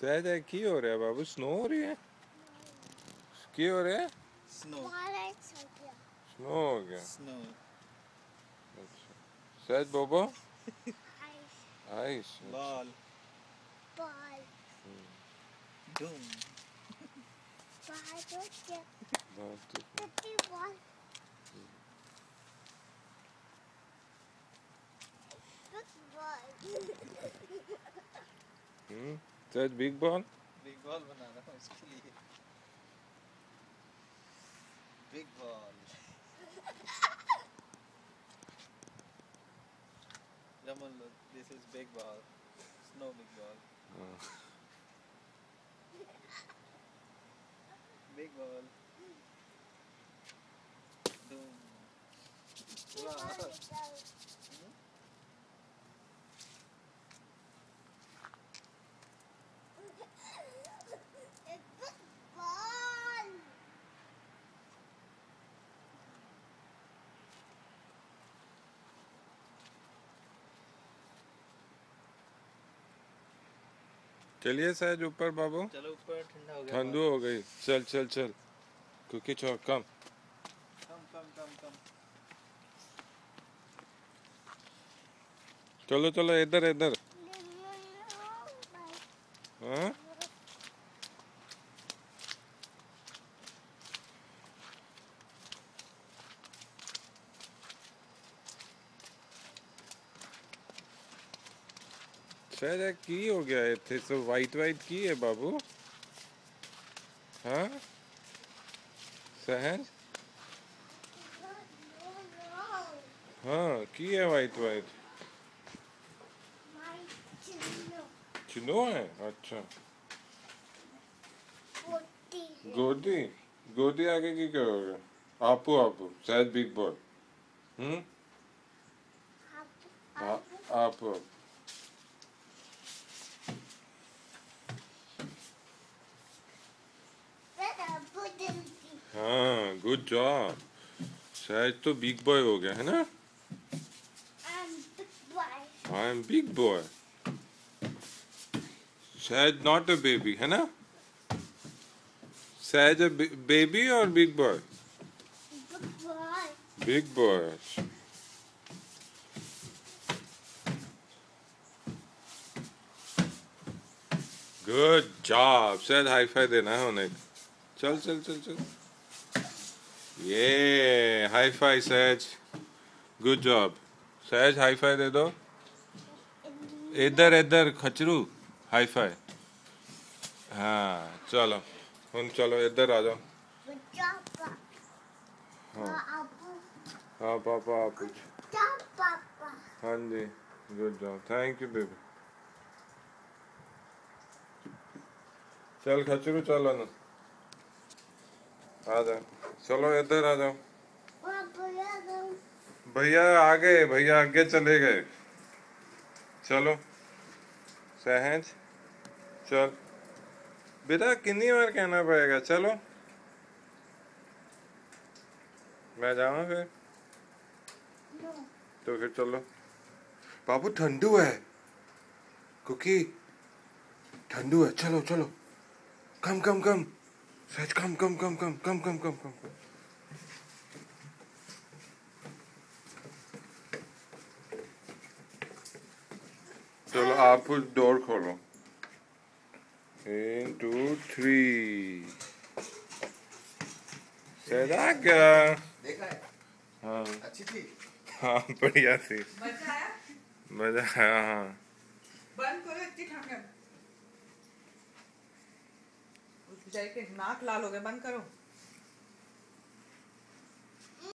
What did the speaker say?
शायद है की हो रहा है बाबू स्नो हो रही है की हो रहा है स्नो स्नो हो गया स्नो अच्छा शायद बोबो ice ball ball Doom ball शायद बिग बॉल बना रहा हूँ इसके लिए big ball Raman, this is big ball, snow big ball. Big ball. Doom. Wow. चलिए शायद ऊपर बाबू चलो ऊपर ठंडा हो गया ठंडू हो गई चल चल चल कुकी चौक कम चलो चलो इधर इधर हाँ शायद की हो गया है थे सो वाइट वाइट की है बाबू हाँ सहज हाँ की है वाइट वाइट चिनो है अच्छा गोदी गोदी आगे की क्या होगा आपू आपू शायद बिग बॉल आपू हाँ गुड जॉब शायद तो बिग बॉय हो गया है ना आई एम बिग बॉय शायद नॉट अ बेबी है ना शायद अ बेबी और big boy big boy good job शायद हाई फाई देना है उन्हें चल चल चल चल ये हाई फाई सहज गुड जॉब सहज हाई फाई दे दो इधर इधर खचरू हाई फाई हाँ चलो हम चलो इधर आ जाओ हाँ हाँ पापा आप हाँ जी good job thank you baby चल खचरू चलो ना आ जाओ चलो इधर आ जाओ भैया आ गए भैया आगे चले गए चलो सहज चल बेटा कितनी बार कहना पड़ेगा चलो मैं जाऊँ फिर तो फिर चलो बाबू ठंडू है कुकी ठंडू है चलो चलो कम कम कम सहज कम कम कम कम कम कम कम कम कम चलो आप डोर खोलो 1 2 3 सहज आ गया देखा है हाँ अच्छी थी हाँ बढ़िया थी मजा आया हाँ बंद करो इतनी ठंड है नाक लाल हो गया बंद करो